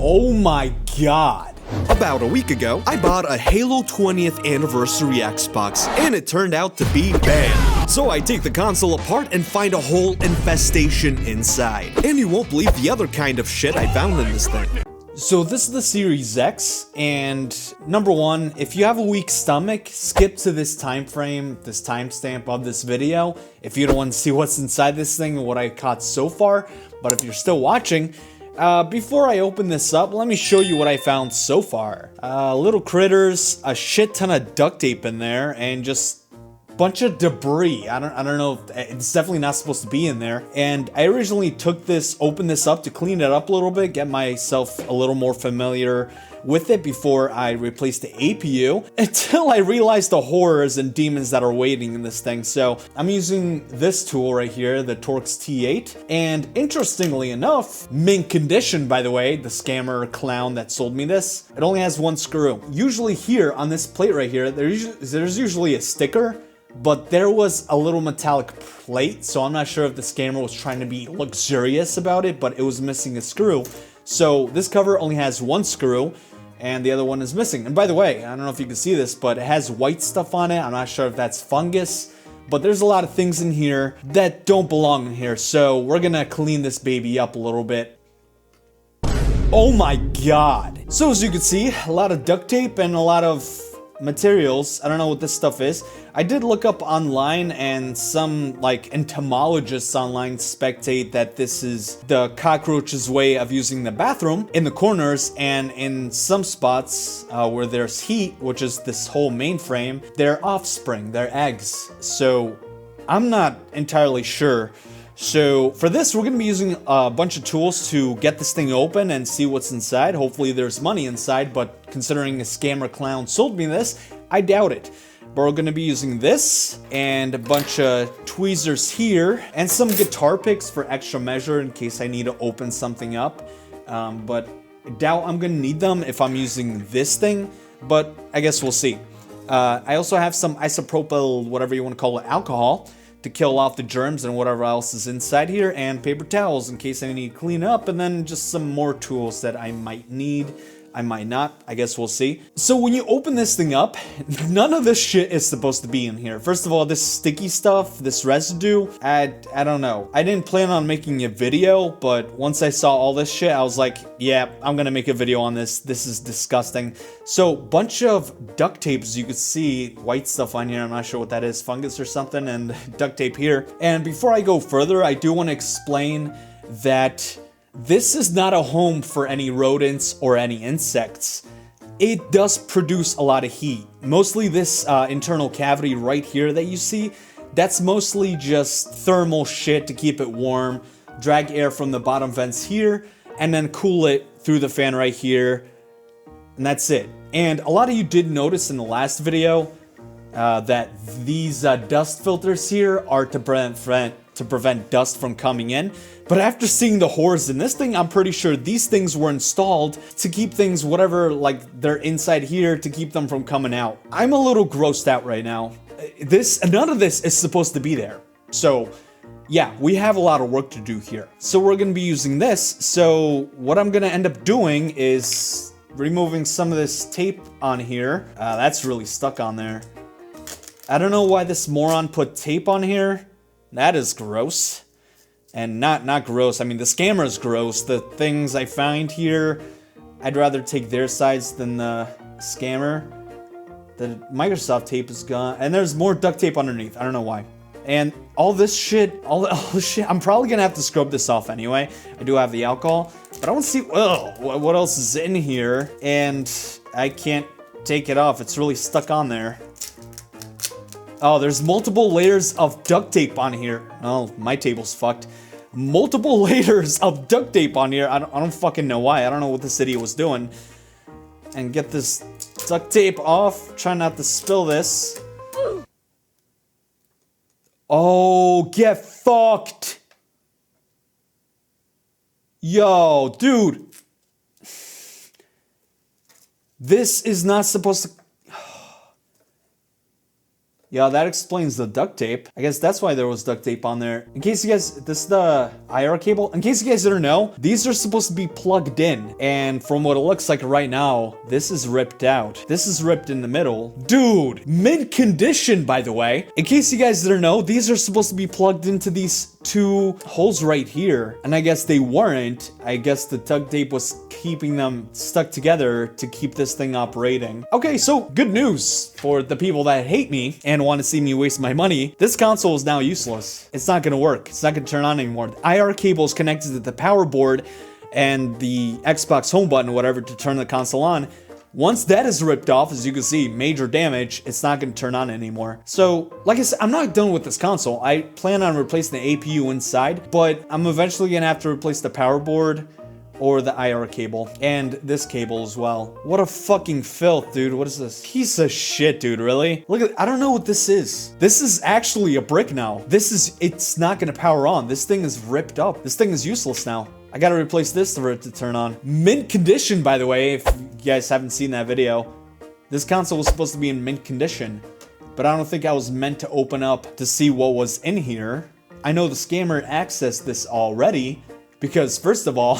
Oh my god. About a week ago, I bought a Halo 20th Anniversary Xbox, and it turned out to be bad. So I take the console apart and find a whole infestation inside. And you won't believe the other kind of shit I found in this thing. So this is the Series X, and number one, if you have a weak stomach, skip to this time frame, this timestamp of this video, if you don't want to see what's inside this thing and what I caught so far. But if you're still watching, before I open this up, let me show you what I found so far. Little critters, a shit ton of duct tape in there, and just bunch of debris. I don't know, it's definitely not supposed to be in there. And I originally opened this up to clean it up a little bit, get myself a little more familiar with it before I replaced the APU, until I realized the horrors and demons that are waiting in this thing. So I'm using this tool right here, the Torx T8, and interestingly enough, mint condition, by the way, the scammer clown that sold me this, it only has one screw. Usually here on this plate right here, there's usually a sticker, but there was a little metallic plate, so I'm not sure if the scammer was trying to be luxurious about it, but it was missing a screw. So this cover only has one screw, and the other one is missing. And by the way, I don't know if you can see this, but it has white stuff on it. I'm not sure if that's fungus, but there's a lot of things in here that don't belong in here. So we're gonna clean this baby up a little bit. Oh my god. So as you can see, a lot of duct tape and a lot of materials. I don't know what this stuff is. I did look up online, and some like entomologists online speculate that this is the cockroach's way of using the bathroom in the corners, and in some spots where there's heat, which is this whole mainframe, their offspring, their eggs. So I'm not entirely sure. So for this, we're going to be using a bunch of tools to get this thing open and see what's inside. Hopefully there's money inside, but considering a scammer clown sold me this, I doubt it. But we're going to be using this and a bunch of tweezers here and some guitar picks for extra measure in case I need to open something up. But I doubt I'm going to need them if I'm using this thing, but I guess we'll see. I also have some isopropyl, whatever you want to call it, alcohol, to kill off the germs and whatever else is inside here, and paper towels in case I need to clean up, and then just some more tools that I might need. I might not, I guess we'll see. So when you open this thing up, none of this shit is supposed to be in here. First of all, this sticky stuff, this residue, I don't know. I didn't plan on making a video, but once I saw all this shit, I was like, yeah, I'm gonna make a video on this. This is disgusting. So bunch of duct tape, as you can see, white stuff on here. I'm not sure what that is, fungus or something, and duct tape here. And before I go further, I do want to explain that this is not a home for any rodents or any insects. It does produce a lot of heat. Mostly this internal cavity right here that you see, that's mostly just thermal shit to keep it warm, drag air from the bottom vents here, and then cool it through the fan right here, and that's it. And a lot of you did notice in the last video that these dust filters here are to prevent dust from coming in. But after seeing the horrors in this thing, I'm pretty sure these things were installed to keep things, whatever, like they're inside here, to keep them from coming out. I'm a little grossed out right now. None of this is supposed to be there. So yeah, we have a lot of work to do here. So we're gonna be using this. So what I'm gonna end up doing is removing some of this tape on here. That's really stuck on there. I don't know why this moron put tape on here. That is gross. And not gross, I mean the scammer is gross. The things I find here, I'd rather take their sides than the scammer. The Microsoft tape is gone, and there's more duct tape underneath, I don't know why. And all this shit, all this shit, I'm probably gonna have to scrub this off anyway. I do have the alcohol, but I want to see, what else is in here, and I can't take it off, it's really stuck on there. Oh, there's multiple layers of duct tape on here. Oh, my table's fucked. Multiple layers of duct tape on here. I don't fucking know why. I don't know what this idiot was doing. And get this duct tape off. Try not to spill this. Oh, get fucked. Yo, dude. This is not supposed to... Yeah, that explains the duct tape. I guess that's why there was duct tape on there. In case you guys, this is the IR cable. In case you guys didn't know, these are supposed to be plugged in. And from what it looks like right now, this is ripped out. This is ripped in the middle. Dude, mint condition, by the way. In case you guys didn't know, these are supposed to be plugged into these two holes right here. And I guess they weren't. I guess the duct tape was keeping them stuck together to keep this thing operating. Okay, so good news for the people that hate me and want to see me waste my money. This console is now useless. It's not gonna work. It's not gonna turn on anymore. The IR cable is connected to the power board and the Xbox home button or whatever to turn the console on. Once that is ripped off, as you can see, major damage, it's not gonna turn on anymore. So, like I said, I'm not done with this console. I plan on replacing the APU inside, but I'm eventually gonna have to replace the power board or the IR cable, and this cable as well. What a fucking filth, dude. What is this? Piece of shit, dude, really? Look at, I don't know what this is. This is actually a brick now. It's not gonna power on. This thing is ripped up. This thing is useless now. I gotta replace this for it to turn on. Mint condition, by the way, if you guys haven't seen that video. This console was supposed to be in mint condition, but I don't think I was meant to open up to see what was in here. I know the scammer accessed this already, because first of all,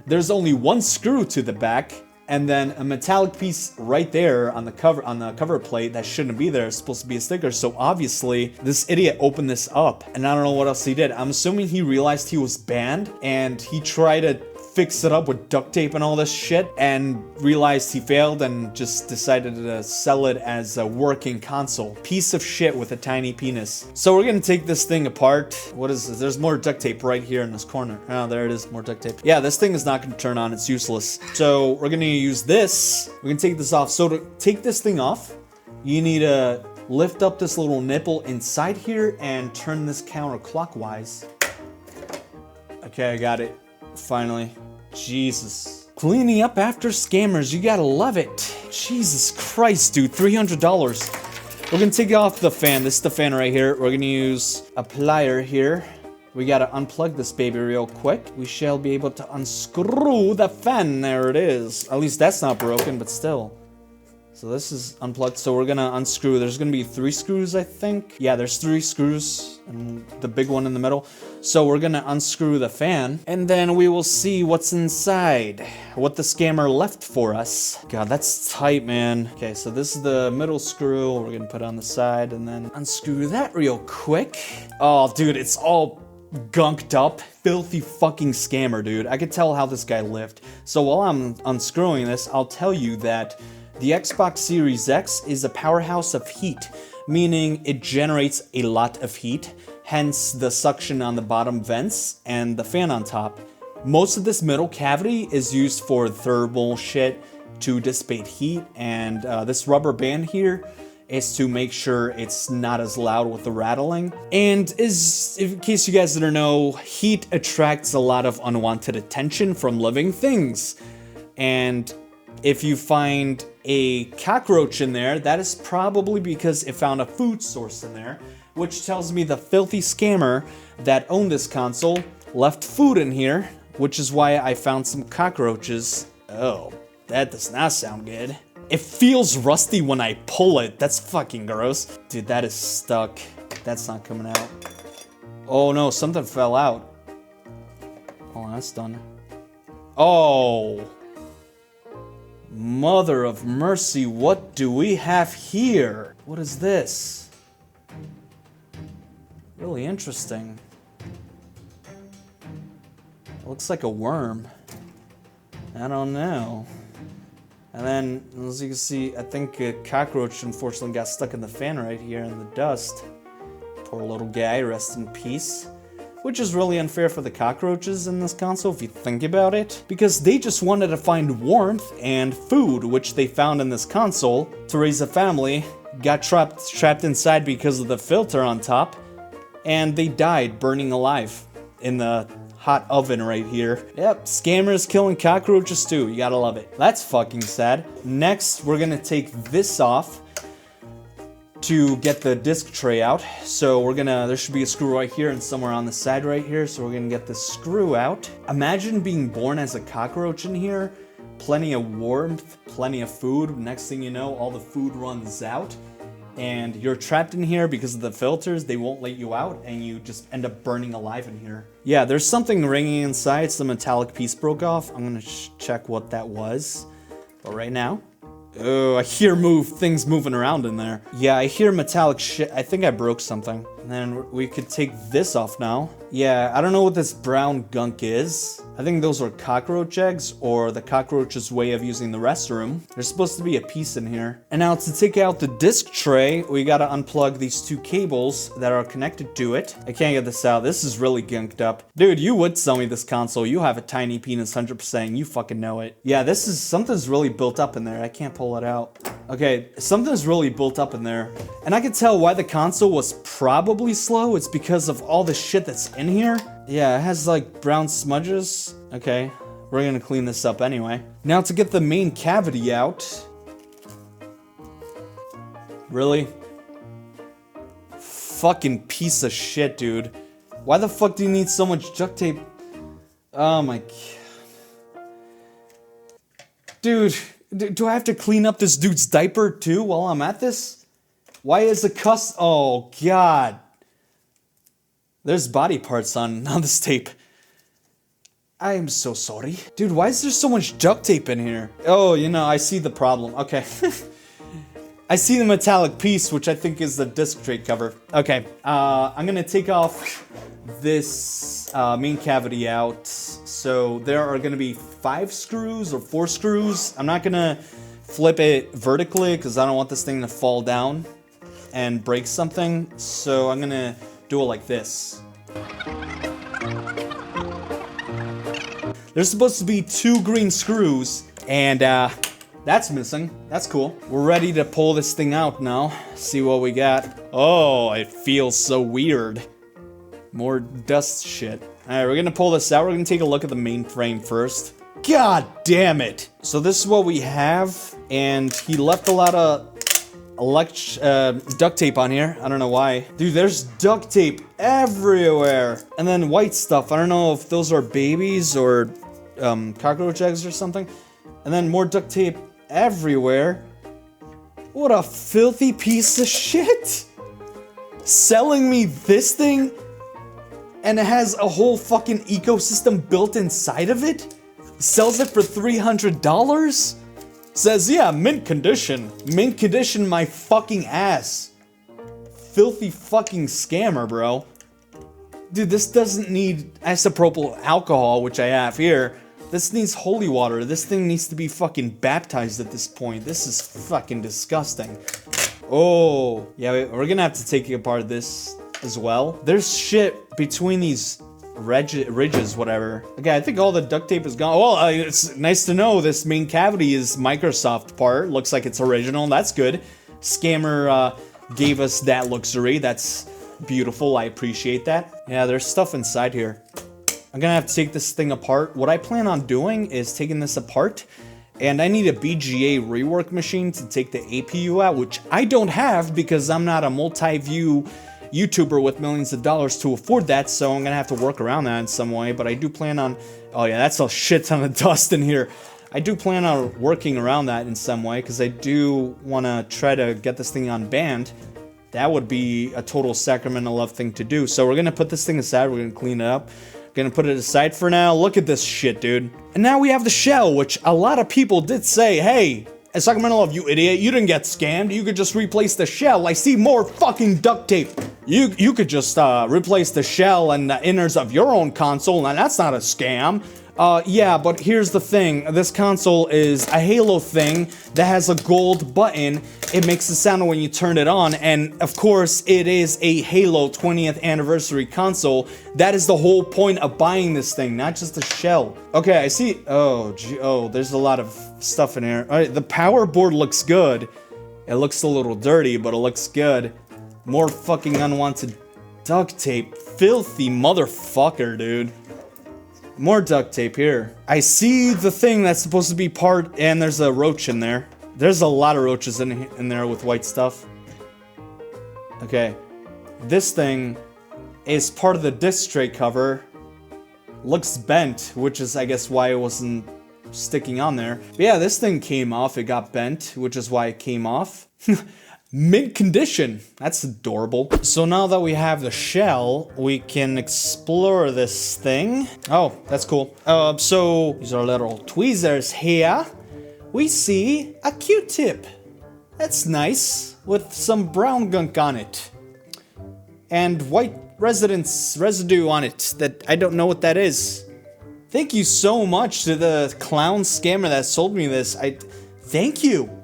there's only one screw to the back, and then a metallic piece right there on the cover plate that shouldn't be there. It's supposed to be a sticker. So obviously this idiot opened this up, and I don't know what else he did. I'm assuming he realized he was banned and he tried to fix it up with duct tape and all this shit, and realized he failed and just decided to sell it as a working console. Piece of shit with a tiny penis. So we're gonna take this thing apart. What is this? There's more duct tape right here in this corner. Oh, there it is, more duct tape. Yeah, this thing is not gonna turn on, it's useless. So we're gonna use this. We're gonna take this off. So to take this thing off, you need to lift up this little nipple inside here and turn this counterclockwise. Okay, I got it. Finally. Jesus. Cleaning up after scammers, you gotta love it. Jesus Christ, dude, $300. We're gonna take off the fan. This is the fan right here. We're gonna use a plier here. We gotta unplug this baby real quick. We shall be able to unscrew the fan. There it is. At least that's not broken, but still. So this is unplugged, so we're gonna unscrew. There's gonna be 3 screws, I think. Yeah, there's 3 screws, and the big one in the middle. So we're gonna unscrew the fan, and then we will see what's inside, what the scammer left for us. God, that's tight, man. Okay, so this is the middle screw. We're gonna put it on the side, and then unscrew that real quick. Oh, dude, it's all gunked up. Filthy fucking scammer, dude. I could tell how this guy lived. So while I'm unscrewing this, I'll tell you that the Xbox Series X is a powerhouse of heat, meaning it generates a lot of heat, hence the suction on the bottom vents and the fan on top. Most of this middle cavity is used for thermal shit to dissipate heat, and this rubber band here is to make sure it's not as loud with the rattling. And in case you guys didn't know, heat attracts a lot of unwanted attention from living things. And if you find a cockroach in there, that is probably because it found a food source in there, which tells me the filthy scammer that owned this console left food in here, which is why I found some cockroaches. Oh, that does not sound good. It feels rusty when I pull it. That's fucking gross. Dude, that is stuck. That's not coming out. Oh no, something fell out. Oh, that's done. Oh. Mother of mercy, what do we have here? What is this? Really interesting. It looks like a worm. I don't know. And then, as you can see, I think a cockroach unfortunately got stuck in the fan right here in the dust. Poor little guy, rest in peace. Which is really unfair for the cockroaches in this console if you think about it, because they just wanted to find warmth and food, which they found in this console to raise a family, got trapped inside because of the filter on top, and they died burning alive in the hot oven right here. Yep, scammers killing cockroaches too, you gotta love it. That's fucking sad. Next, we're gonna take this off to get the disc tray out. So there should be a screw right here and somewhere on the side right here. So we're gonna get the screw out. Imagine being born as a cockroach in here. Plenty of warmth, plenty of food. Next thing you know, all the food runs out. and you're trapped in here because of the filters. They won't let you out, and you just end up burning alive in here. Yeah, there's something ringing inside. The metallic piece broke off. I'm gonna check what that was. But right now, oh, I hear things moving around in there. Yeah, I hear metallic shit. I think I broke something. And then we could take this off now. Yeah, I don't know what this brown gunk is. I think those are cockroach eggs or the cockroach's way of using the restroom. There's supposed to be a piece in here. And now to take out the disc tray, we gotta unplug these two cables that are connected to it. I can't get this out. This is really gunked up. Dude, you would sell me this console. You have a tiny penis 100%. You fucking know it. Yeah, something's really built up in there. I can't pull it out. Okay, something's really built up in there. And I can tell why the console was probably slow. It's because of all the shit that's in here. Yeah, it has like brown smudges. Okay, we're gonna clean this up anyway. Now to get the main cavity out. Really? Fucking piece of shit, dude. Why the fuck do you need so much duct tape? Oh my god. Dude, do I have to clean up this dude's diaper too while I'm at this? Why is the oh god. There's body parts on this tape. I am so sorry. Dude, why is there so much duct tape in here? Oh, you know, I see the problem. Okay. I see the metallic piece, which I think is the disc tray cover. Okay, I'm gonna take off this main cavity out. So there are gonna be 5 screws or 4 screws. I'm not gonna flip it vertically because I don't want this thing to fall down and break something. So I'm gonna do it like this. There's supposed to be 2 green screws, and that's missing. That's cool. We're ready to pull this thing out now. See what we got. Oh, it feels so weird. More dust shit. Alright, we're gonna pull this out. We're gonna take a look at the main frame first. God damn it! So this is what we have, and he left a lot of duct tape on here. I don't know why. Dude, there's duct tape everywhere. And then white stuff. I don't know if those are babies or cockroach eggs or something. And then more duct tape everywhere. What a filthy piece of shit. Selling me this thing and it has a whole fucking ecosystem built inside of it. Sells it for $300. Says, yeah, mint condition. Mint condition my fucking ass. Filthy fucking scammer, bro. Dude, this doesn't need isopropyl alcohol, which I have here. This needs holy water. This thing needs to be fucking baptized at this point. This is fucking disgusting. Oh, yeah, we're gonna have to take apart this as well. There's shit between these ridges, whatever. Okay, I think all the duct tape is gone. Well, it's nice to know this main cavity is Microsoft part. Looks like it's original. That's good. Scammer gave us that luxury. That's beautiful. I appreciate that. Yeah, there's stuff inside here. I'm gonna have to take this thing apart. What I plan on doing is taking this apart, and I need a BGA rework machine to take the APU out, which I don't have because I'm not a multi-view YouTuber with millions of dollars to afford that, so I'm gonna have to work around that in some way. But I do plan on, oh yeah, that's a shit ton of dust in here. I do plan on working around that in some way because I do want to try to get this thing unbanned. That would be a total Sacramento love thing to do. So we're gonna put this thing aside. We're gonna clean it up. Gonna put it aside for now. Look at this shit, dude. And now we have the shell, which a lot of people did say, hey, Sacramento love, you idiot, you didn't get scammed. You could just replace the shell. I see more fucking duct tape. You could just replace the shell and the innards of your own console, and that's not a scam. Yeah, but here's the thing. This console is a Halo thing that has a gold button. It makes a sound when you turn it on, and of course, it is a Halo 20th anniversary console. That is the whole point of buying this thing, not just the shell. Okay, I see. Oh, gee, oh, there's a lot of stuff in here. All right, the power board looks good. It looks a little dirty, but it looks good. More fucking unwanted duct tape. Filthy motherfucker, dude. More duct tape here. I see the thing that's supposed to be part, and there's a roach in there. There's a lot of roaches in there with white stuff. Okay. This thing is part of the disc tray cover. Looks bent, which is, I guess, why it wasn't sticking on there. But yeah, this thing came off. It got bent, which is why it came off. mint condition. That's adorable. So now that we have the shell, we can explore this thing. Oh, that's cool. So these are little tweezers here. We see a Q-tip. That's nice, with some brown gunk on it. And white residue on it that I don't know what that is. Thank you so much to the clown scammer that sold me this. Thank you.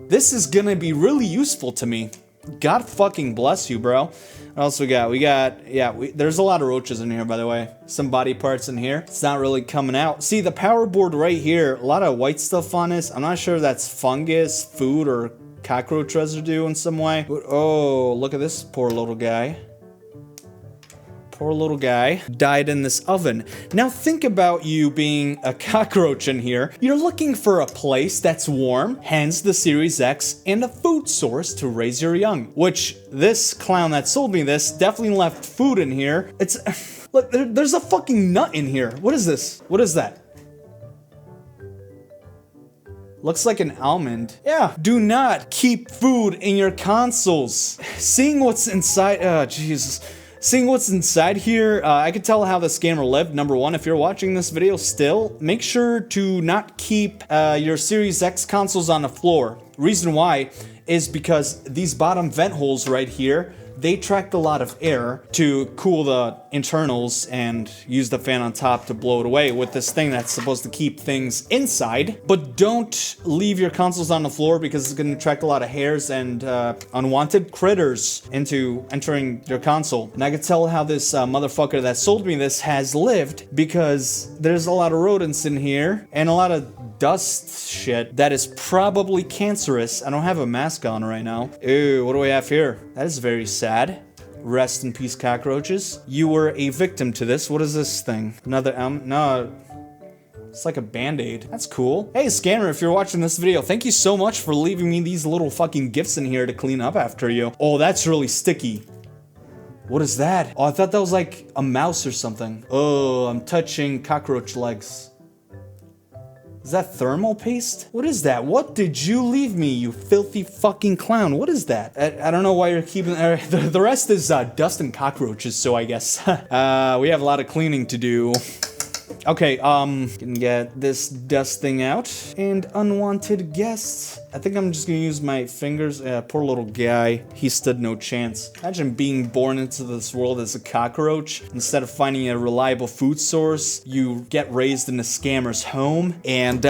This is gonna be really useful to me. God fucking bless you, bro. What else we got? There's a lot of roaches in here, by the way. Some body parts in here. It's not really coming out. See, the power board right here, a lot of white stuff on this. I'm not sure if that's fungus, food, or cockroach residue in some way. But, oh, look at this poor little guy. Poor little guy died in this oven. Now think about you being a cockroach in here. You're looking for a place that's warm, hence the Series X, and a food source to raise your young. Which, this clown that sold me this definitely left food in here. It's... Look, there's a fucking nut in here. What is this? What is that? Looks like an almond. Yeah. Do not keep food in your consoles. Seeing what's inside... Oh, Jesus. Seeing what's inside here, I could tell how the scammer lived. Number one, if you're watching this video still, make sure to not keep your Series X consoles on the floor. Reason why is because these bottom vent holes right here, they tracked a lot of air to cool the internals and use the fan on top to blow it away with this thing that's supposed to keep things inside. But don't leave your consoles on the floor because it's going to attract a lot of hairs and unwanted critters into entering your console. And I can tell how this motherfucker that sold me this has lived because there's a lot of rodents in here and a lot of dust shit that is probably cancerous. I don't have a mask on right now. Ew, what do we have here? That is very sad. Rest in peace, cockroaches. You were a victim to this. What is this thing? Another no. It's like a band-aid. That's cool. Hey, scammer, if you're watching this video, thank you so much for leaving me these little fucking gifts in here to clean up after you. Oh, that's really sticky. What is that? Oh, I thought that was like a mouse or something. Oh, I'm touching cockroach legs. Is that thermal paste? What is that? What did you leave me, you filthy fucking clown? What is that? I don't know why you're keeping... the rest is dust and cockroaches, so I guess. We have a lot of cleaning to do. Okay, can get this dust thing out. And unwanted guests. I think I'm just gonna use my fingers. Poor little guy. He stood no chance. Imagine being born into this world as a cockroach. Instead of finding a reliable food source, you get raised in a scammer's home. And,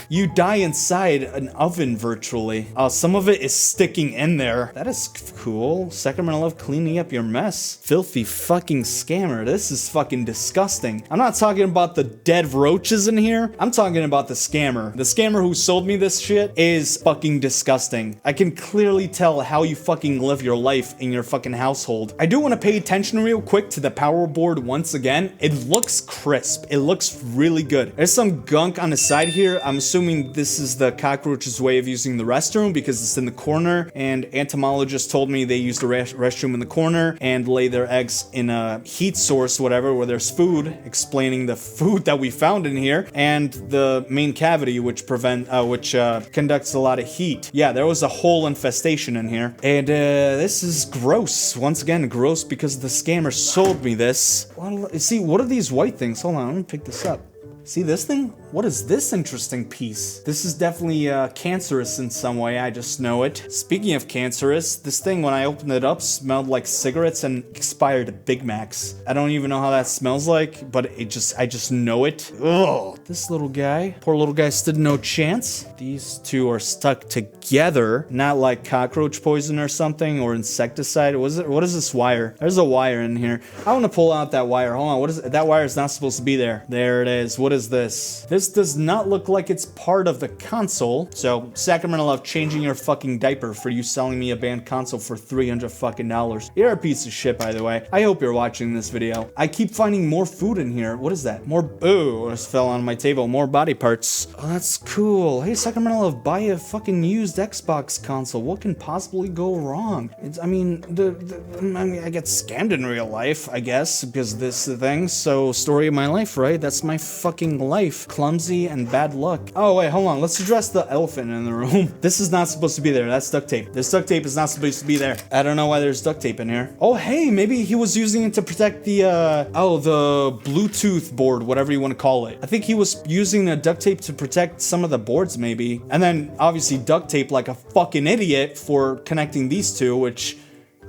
you die inside an oven virtually. Some of it is sticking in there. That is cool. Sacramento love cleaning up your mess. Filthy fucking scammer. This is fucking disgusting. I'm not talking about the dead roaches in here. I'm talking about the scammer. The scammer who sold me this shit is fucking disgusting. I can clearly tell how you fucking live your life in your fucking household. I do want to pay attention real quick to the power board once again. It looks crisp. It looks really good. There's some gunk on the side here. I'm assuming this is the cockroach's way of using the restroom because it's in the corner, and entomologists told me they use the restroom in the corner and lay their eggs in a heat source, whatever, where there's food, explaining the food that we found in here, and the main cavity, which conducts a lot of heat. Yeah, there was a whole infestation in here. And this is gross. Once again, gross because the scammer sold me this. See, what are these white things? Hold on, let me pick this up. See this thing? What is this interesting piece? This is definitely cancerous in some way, I just know it. Speaking of cancerous, this thing, when I opened it up, smelled like cigarettes and expired Big Macs. I don't even know how that smells like, but I just know it. Ugh. This little guy, poor little guy stood no chance. These two are stuck together, not like cockroach poison or something, or insecticide. What is this wire? There's a wire in here. I want to pull out that wire. Hold on, what is it? That wire is not supposed to be there. There it is. What is this? This does not look like it's part of the console. So, Sacramento love changing your fucking diaper for you selling me a banned console for $300 fucking dollars. You're a piece of shit, by the way. I hope you're watching this video. I keep finding more food in here. What is that? More, ooh, this fell on my table. More body parts. Oh, that's cool. Hey, Sacramento love, buy a fucking used Xbox console. What can possibly go wrong? I mean, I get scammed in real life, I guess, because this thing. So, story of my life, right? That's my fucking life. Clown clumsy and bad luck. Oh, wait, hold on. Let's address the elephant in the room. This is not supposed to be there. That's duct tape. This duct tape is not supposed to be there. I don't know why there's duct tape in here. Oh, hey, maybe he was using it to protect the, the Bluetooth board, whatever you want to call it. I think he was using the duct tape to protect some of the boards, maybe. And then, obviously, duct tape like a fucking idiot for connecting these two, which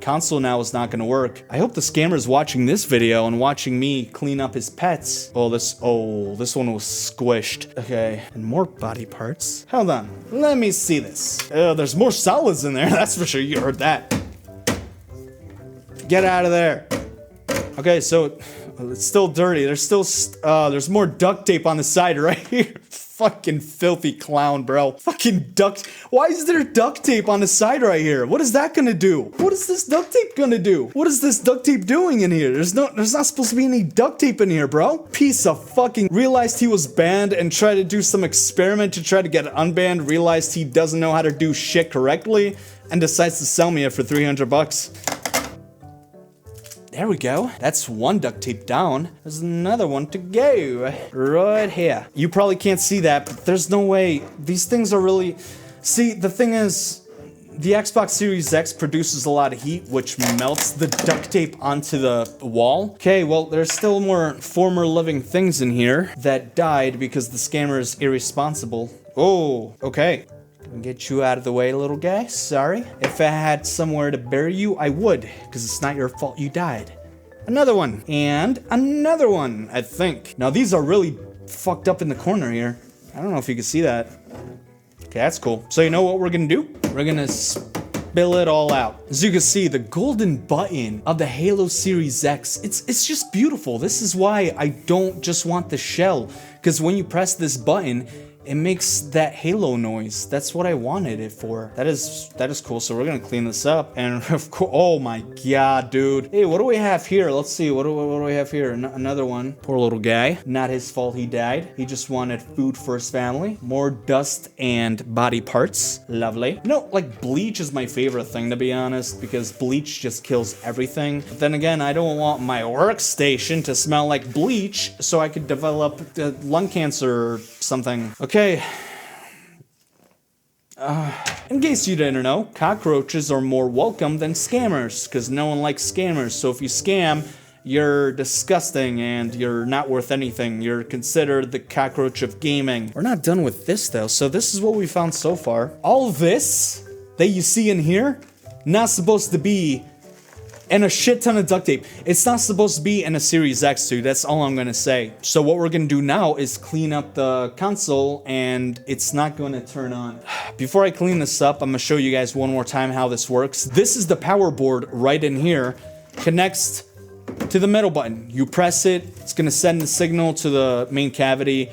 console now is not gonna work. I hope the scammer's watching this video and watching me clean up his pets. Oh, this one was squished. Okay, and more body parts. Hold on, let me see this. There's more solids in there, that's for sure. You heard that. Get out of there. Okay, so it's still dirty. There's still, there's more duct tape on the side right here. Fucking filthy clown, bro. Fucking duct. Why is there duct tape on the side right here? What is that gonna do? What is this duct tape gonna do? What is this duct tape doing in here? There's not supposed to be any duct tape in here, bro. Piece of fucking. Realized he was banned and tried to do some experiment to try to get it unbanned. Realized he doesn't know how to do shit correctly and decides to sell me it for 300 bucks. There we go. That's one duct tape down. There's another one to go. Right here. You probably can't see that, but there's no way. These things are really... See, the thing is, the Xbox Series X produces a lot of heat, which melts the duct tape onto the wall. Okay, well, there's still more former living things in here that died because the scammer is irresponsible. Oh, okay. Get you out of the way, little guy. Sorry. If I had somewhere to bury you, I would, because it's not your fault you died. Another one. And another one, I think. Now, these are really fucked up in the corner here. I don't know if you can see that. Okay, that's cool. So you know what we're gonna do? We're gonna spill it all out. As you can see, the golden button of the Halo Series X, it's just beautiful. This is why I don't just want the shell, because when you press this button, it makes that Halo noise. That's what I wanted it for. That is cool. So we're gonna clean this up, and of course, oh my god, dude. Hey, what do we have here? Let's see. What do we have here? Another one. Poor little guy. Not his fault he died. He just wanted food for his family. More dust and body parts. Lovely. You know, like bleach is my favorite thing, to be honest, because bleach just kills everything. But then again, I don't want my workstation to smell like bleach, so I could develop lung cancer or something. Okay. In case you didn't know, cockroaches are more welcome than scammers, because no one likes scammers. So if you scam, you're disgusting and you're not worth anything. You're considered the cockroach of gaming. We're not done with this though. So this is what we found so far. All this that you see in here, not supposed to be and a shit ton of duct tape. It's not supposed to be in a Series X, dude. That's all I'm gonna say. So what we're gonna do now is clean up the console, and it's not gonna turn on. Before I clean this up, I'm gonna show you guys one more time how this works. This is the power board right in here. Connects to the middle button. You press it, it's gonna send the signal to the main cavity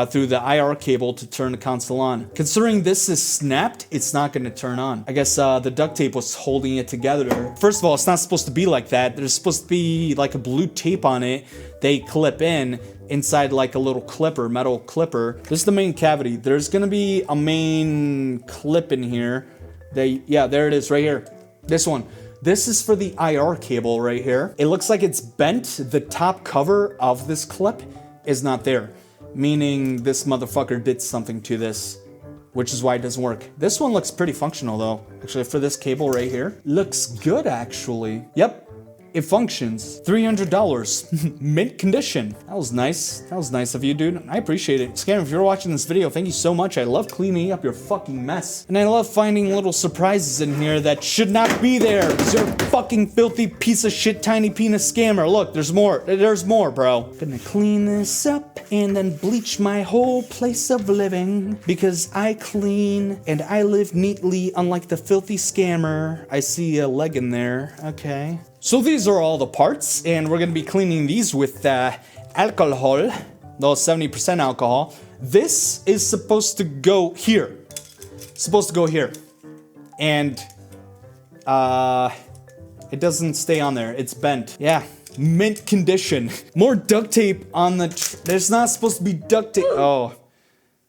through the IR cable to turn the console on. Considering this is snapped, it's not gonna turn on. I guess the duct tape was holding it together. First of all, it's not supposed to be like that. There's supposed to be like a blue tape on it. They clip in inside like a little clipper, metal clipper. This is the main cavity. There's gonna be a main clip in here. Yeah, there it is right here. This one. This is for the IR cable right here. It looks like it's bent. The top cover of this clip is not there, meaning this motherfucker did something to this, which is why it doesn't work. This one looks pretty functional though. Actually, for this cable right here, looks good actually. Yep, it functions. $300, mint condition. That was nice. That was nice of you, dude. I appreciate it. Scam, if you're watching this video, thank you so much. I love cleaning up your fucking mess. And I love finding little surprises in here that should not be there. Because you're a fucking filthy piece of shit, tiny penis scammer. Look, there's more. There's more, bro. Gonna clean this up and then bleach my whole place of living. Because I clean and I live neatly, unlike the filthy scammer. I see a leg in there. Okay. So these are all the parts, and we're gonna be cleaning these with alcohol, though 70% alcohol. This is supposed to go here. Supposed to go here. And it doesn't stay on there, it's bent. Yeah, mint condition. More duct tape on the, there's not supposed to be duct tape. Oh,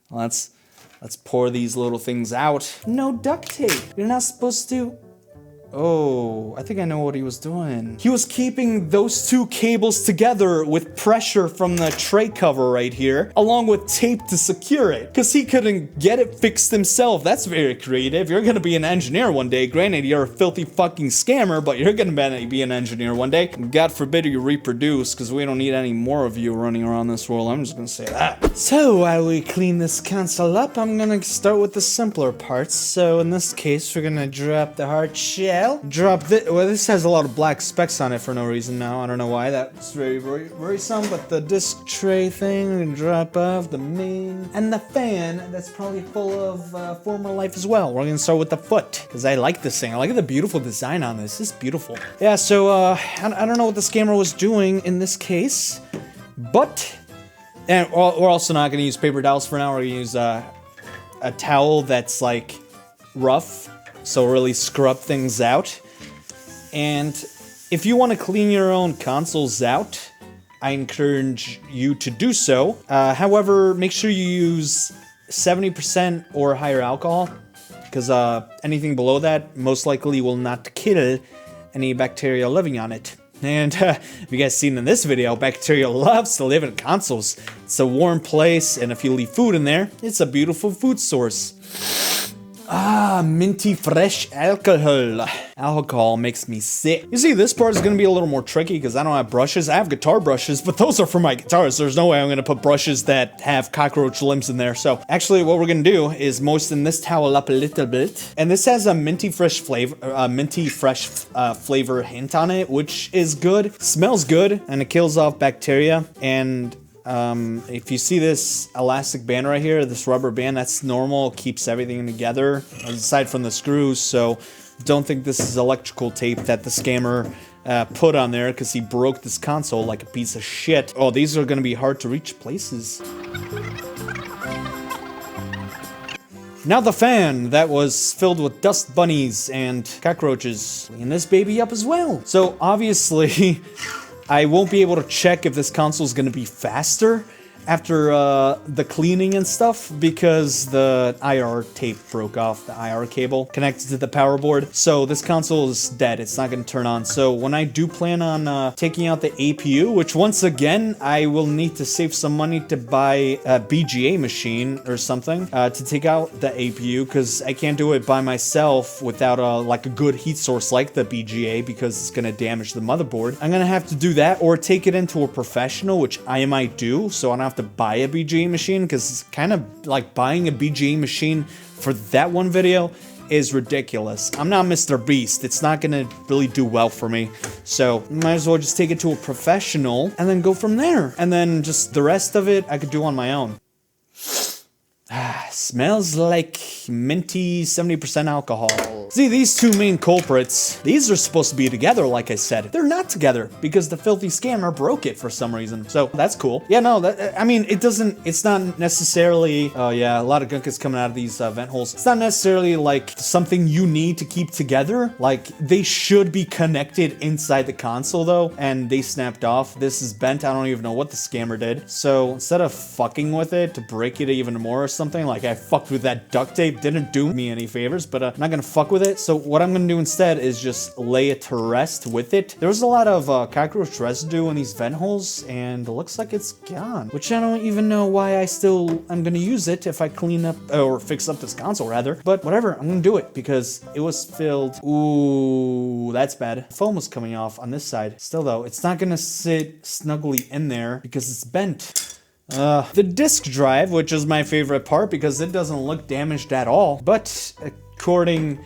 well, let's pour these little things out. No duct tape, you're not supposed to. Oh, I think I know what he was doing. He was keeping those two cables together with pressure from the tray cover right here, along with tape to secure it, because he couldn't get it fixed himself. That's very creative. You're gonna be an engineer one day. Granted, you're a filthy fucking scammer, but you're gonna be an engineer one day. God forbid you reproduce, because we don't need any more of you running around this world. I'm just gonna say that. So while we clean this console up, I'm gonna start with the simpler parts. So in this case, we're gonna drop the hard shell. Drop this. Well, this has a lot of black specks on it for no reason now. I don't know why. That's very, very worrisome. But the disc tray thing, we're gonna drop off the main. And the fan, that's probably full of former life as well. We're gonna start with the foot, because I like this thing. I like the beautiful design on this. It's beautiful. Yeah, so I don't know what this camera was doing in this case. But, and we're also not gonna use paper towels for now. We're gonna use a towel that's like rough. So really scrub things out. And if you want to clean your own consoles out, I encourage you to do so. However, make sure you use 70% or higher alcohol, because anything below that most likely will not kill any bacteria living on it. And if you guys seen in this video, bacteria loves to live in consoles. It's a warm place, and if you leave food in there, it's a beautiful food source. Ah, minty fresh alcohol. Alcohol makes me sick. You see, this part is going to be a little more tricky because I don't have brushes. I have guitar brushes, but those are for my guitars. There's no way I'm going to put brushes that have cockroach limbs in there. So actually what we're going to do is moisten this towel up a little bit. And this has a minty fresh flavor hint on it, which is good. Smells good, and it kills off bacteria. And if you see this elastic band right here, this rubber band, that's normal, keeps everything together, aside from the screws, so don't think this is electrical tape that the scammer put on there, because he broke this console like a piece of shit. Oh, these are gonna be hard to reach places. Now the fan that was filled with dust bunnies and cockroaches. Clean this baby up as well. So obviously, I won't be able to check if this console is going to be faster after the cleaning and stuff, because the IR tape broke off, the IR cable connected to the power board. So this console is dead. It's not going to turn on. So when I do plan on taking out the APU, which once again, I will need to save some money to buy a BGA machine or something to take out the APU, because I can't do it by myself without like a good heat source like the BGA, because it's going to damage the motherboard. I'm going to have to do that or take it into a professional, which I might do, so I don't have to buy a BGA machine, because it's kind of like buying a BGA machine for that one video is ridiculous. I'm not Mr. Beast. It's not gonna really do well for me. So might as well just take it to a professional and then go from there. And then just the rest of it I could do on my own. Smells like minty 70% alcohol. See, these two main culprits, these are supposed to be together, like I said. They're not together because the filthy scammer broke it for some reason. So that's cool. Yeah, no, I mean, it's not necessarily, oh yeah, a lot of gunk is coming out of these vent holes. It's not necessarily like something you need to keep together. Like, they should be connected inside the console though, and they snapped off. This is bent. I don't even know what the scammer did. So instead of fucking with it to break it even more or something, like I fucked with that duct tape, didn't do me any favors, but I'm not gonna fuck with it. So what I'm gonna do instead is just lay it to rest with it. There was a lot of cockroach residue in these vent holes, and it looks like it's gone, which I don't even know why I still am gonna use it if I clean up or fix up this console rather, but whatever, I'm gonna do it because it was filled. Ooh, that's bad. Foam was coming off on this side. Still though, it's not gonna sit snugly in there because it's bent. The disk drive, which is my favorite part because it doesn't look damaged at all, but according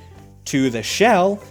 to the shell,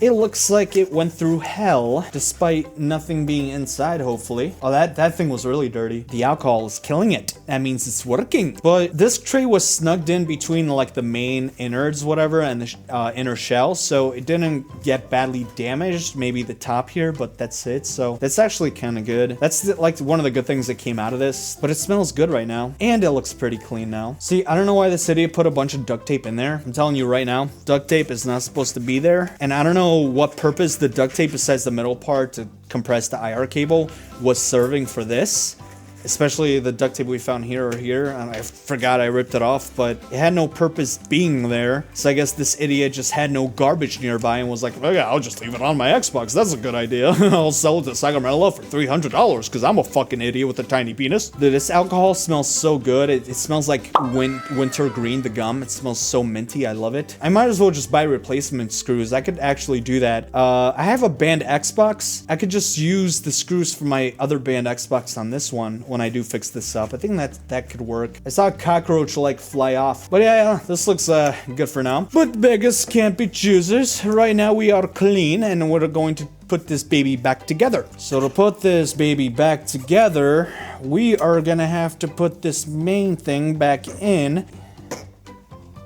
it looks like it went through hell, despite nothing being inside, hopefully. Oh, that thing was really dirty. The alcohol is killing it. That means it's working. But this tray was snugged in between, like, the main innards, whatever, and the inner shell, so it didn't get badly damaged. Maybe the top here, but that's it. So that's actually kind of good. That's, like, one of the good things that came out of this. But it smells good right now, and it looks pretty clean now. See, I don't know why this idiot put a bunch of duct tape in there. I'm telling you right now, duct tape is not supposed to be there, and I don't know what purpose the duct tape besides the middle part to compress the IR cable was serving for this, especially the duct tape we found here or here. And I forgot I ripped it off, but it had no purpose being there. So I guess this idiot just had no garbage nearby and was like, oh yeah, I'll just leave it on my Xbox. That's a good idea. I'll sell it to Sagamella for $300 because I'm a fucking idiot with a tiny penis. Dude, this alcohol smells so good. It smells like winter green, the gum. It smells so minty. I love it. I might as well just buy replacement screws. I could actually do that. I have a banned Xbox. I could just use the screws from my other banned Xbox on this one when I do fix this up. I think that could work. I saw a cockroach like fly off. But yeah, this looks good for now. But beggars can't be choosers. Right now we are clean and we're going to put this baby back together. So to put this baby back together, we are gonna have to put this main thing back in.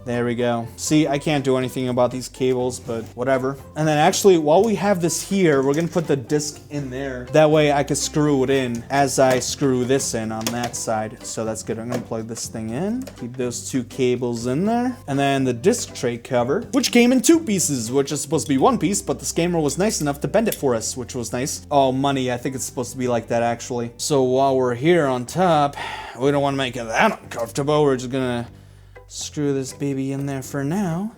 There we go. See, I can't do anything about these cables, but whatever. And then actually, while we have this here, we're gonna put the disc in there. That way I can screw it in as I screw this in on that side. So that's good. I'm gonna plug this thing in. Keep those two cables in there. And then the disc tray cover, which came in 2 pieces, which is supposed to be 1 piece, but the scammer was nice enough to bend it for us, which was nice. Oh, money. I think it's supposed to be like that, actually. So while we're here on top, we don't want to make it that uncomfortable. We're just gonna screw this baby in there for now.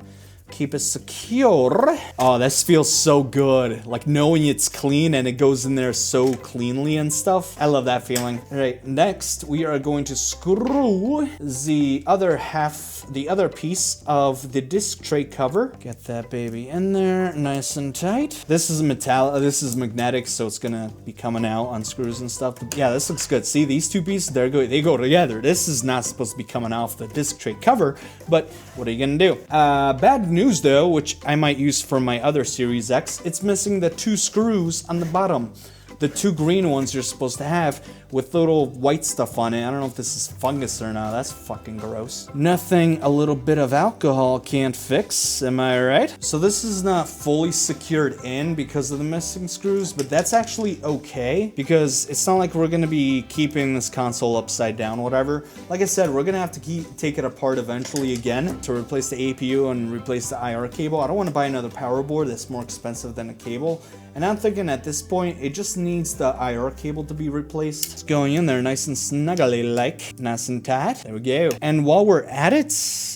Keep it secure. Oh, this feels so good. Like knowing it's clean and it goes in there so cleanly and stuff. I love that feeling. All right, next we are going to screw the other half, the other piece of the disc tray cover. Get that baby in there nice and tight. This is metallic, this is magnetic, so it's gonna be coming out on screws and stuff. But yeah, this looks good. See, these 2 pieces, they go together. This is not supposed to be coming off the disc tray cover, but what are you gonna do? Bad news though, which I might use for my other Series X, it's missing the 2 screws on the bottom. The 2 green ones you're supposed to have with little white stuff on it. I don't know if this is fungus or not. That's fucking gross. Nothing a little bit of alcohol can't fix, am I right? So this is not fully secured in because of the missing screws, but that's actually okay because it's not like we're gonna be keeping this console upside down, whatever. Like I said, we're gonna have to take it apart eventually again to replace the APU and replace the IR cable. I don't want to buy another power board that's more expensive than a cable. And I'm thinking at this point, it just needs the IR cable to be replaced. It's going in there nice and snuggly like, nice and tight. There we go. And while we're at it,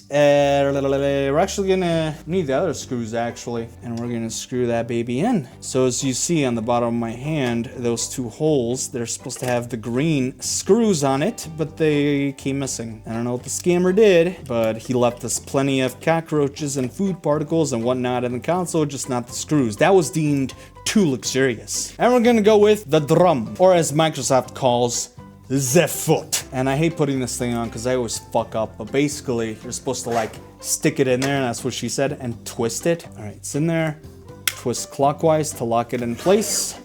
we're actually gonna need the other screws actually. And we're gonna screw that baby in. So as you see on the bottom of my hand, those 2 holes, they're supposed to have the green screws on it, but they came missing. I don't know what the scammer did, but he left us plenty of cockroaches and food particles and whatnot in the console, just not the screws. That was deemed too luxurious. And we're gonna go with the drum, or as Microsoft calls, the foot. And I hate putting this thing on because I always fuck up, but basically you're supposed to like stick it in there, and that's what she said, and twist it. All right, it's in there. Twist clockwise to lock it in place.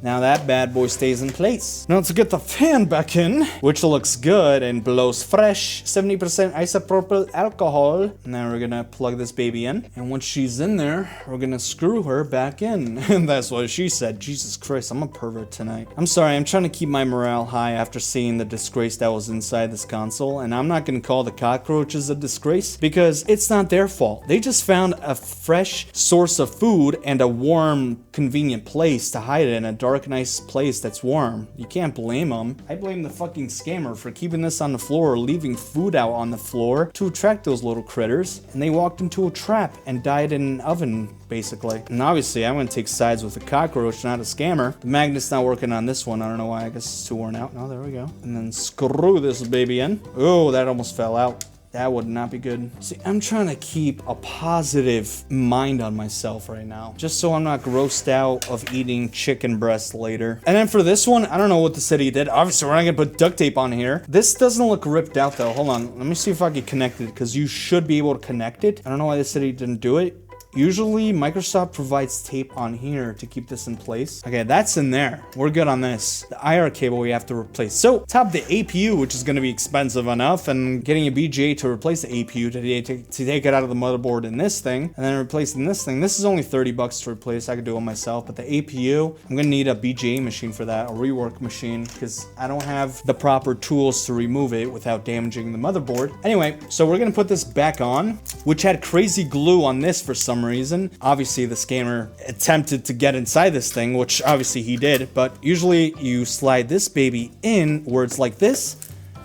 Now that bad boy stays in place. Now to get the fan back in, which looks good and blows fresh, 70% isopropyl alcohol. And then we're gonna plug this baby in. And once she's in there, we're gonna screw her back in. And that's what she said. Jesus Christ, I'm a pervert tonight. I'm sorry, I'm trying to keep my morale high after seeing the disgrace that was inside this console. And I'm not gonna call the cockroaches a disgrace because it's not their fault. They just found a fresh source of food and a warm, convenient place to hide it in, a dark, nice place that's warm. You can't blame them. I blame the fucking scammer for keeping this on the floor or leaving food out on the floor to attract those little critters. And they walked into a trap and died in an oven, basically. And obviously, I'm gonna take sides with the cockroach, not a scammer. The magnet's not working on this one. I don't know why. I guess it's too worn out. Oh, there we go. And then screw this baby in. Oh, that almost fell out. That would not be good. See, I'm trying to keep a positive mind on myself right now, just so I'm not grossed out of eating chicken breast later. And then for this one, I don't know what the city did. Obviously, we're not gonna put duct tape on here. This doesn't look ripped out though. Hold on, let me see if I can connect it, because you should be able to connect it. I don't know why the city didn't do it. Usually, Microsoft provides tape on here to keep this in place. Okay, that's in there. We're good on this. The IR cable we have to replace. So, top the APU, which is going to be expensive enough, and getting a BGA to replace the APU to take it out of the motherboard in this thing, and then replacing this thing. This is only 30 bucks to replace. I could do it myself, but the APU, I'm going to need a BGA machine for that, a rework machine, because I don't have the proper tools to remove it without damaging the motherboard. Anyway, so we're going to put this back on, which had crazy glue on this for some reason. Obviously, the scammer attempted to get inside this thing, which obviously he did, but usually you slide this baby in where it's like this,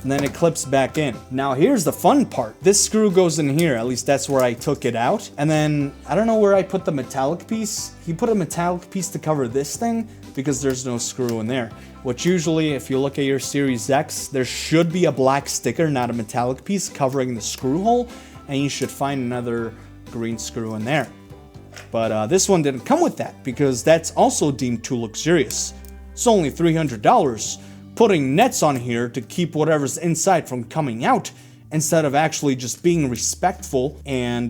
and then it clips back in. Now here's the fun part. This screw goes in here, at least that's where I took it out. And then, I don't know where I put the metallic piece. He put a metallic piece to cover this thing because there's no screw in there. Which usually, if you look at your Series X, there should be a black sticker, not a metallic piece, covering the screw hole, and you should find another green screw in there. But this one didn't come with that because that's also deemed too luxurious. It's only $300. Putting nets on here to keep whatever's inside from coming out instead of actually just being respectful and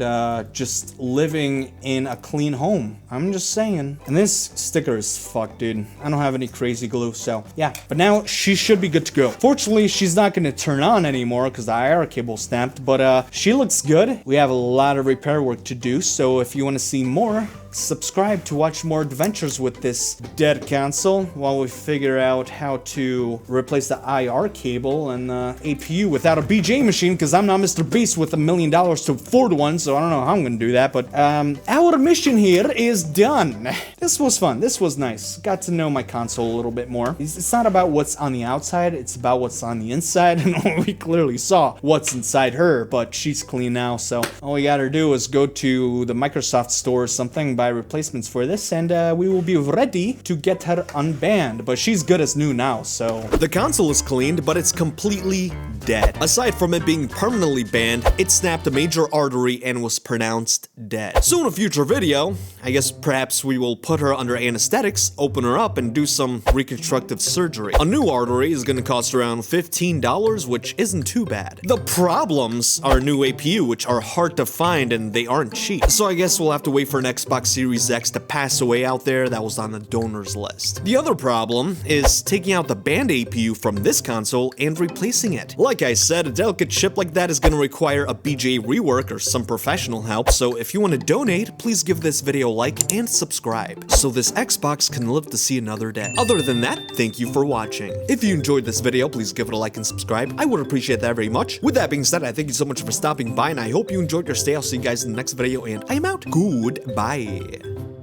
just living in a clean home. I'm just saying. And this sticker is fucked, dude. I don't have any crazy glue, so yeah. But now she should be good to go. Fortunately, she's not going to turn on anymore because the IR cable snapped, but she looks good. We have a lot of repair work to do, so if you want to see more, subscribe to watch more adventures with this dead console while we figure out how to replace the IR cable and the APU without a BJ machine, because I'm not Mr. Beast with $1 million to afford one, so I don't know how I'm gonna do that. But our mission here is done. This was fun. This was nice. Got to know my console a little bit more. It's not about what's on the outside, it's about what's on the inside, and we clearly saw what's inside her, but she's clean now, so all we gotta do is go to the Microsoft store or something, buy replacements for this, and we will be ready to get her unbanned. But she's good as new now, so The console is cleaned, but it's completely dead. Aside from it being permanently banned, it snapped a major artery and was pronounced dead. So in a future video, I guess perhaps we will put her under anesthetics, open her up, and do some reconstructive surgery. A new artery is gonna cost around $15, which isn't too bad. The problems are new APU, which are hard to find and they aren't cheap. So I guess we'll have to wait for an Xbox Series X to pass away out there that was on the donors list. The other problem is taking out the banned APU from this console and replacing it. Like I said, a delicate chip like that is going to require a BJ rework or some professional help, so if you want to donate, please give this video a like and subscribe, so this Xbox can live to see another day. Other than that, thank you for watching. If you enjoyed this video, please give it a like and subscribe. I would appreciate that very much. With that being said, I thank you so much for stopping by, and I hope you enjoyed your stay. I'll see you guys in the next video, and I am out. Goodbye.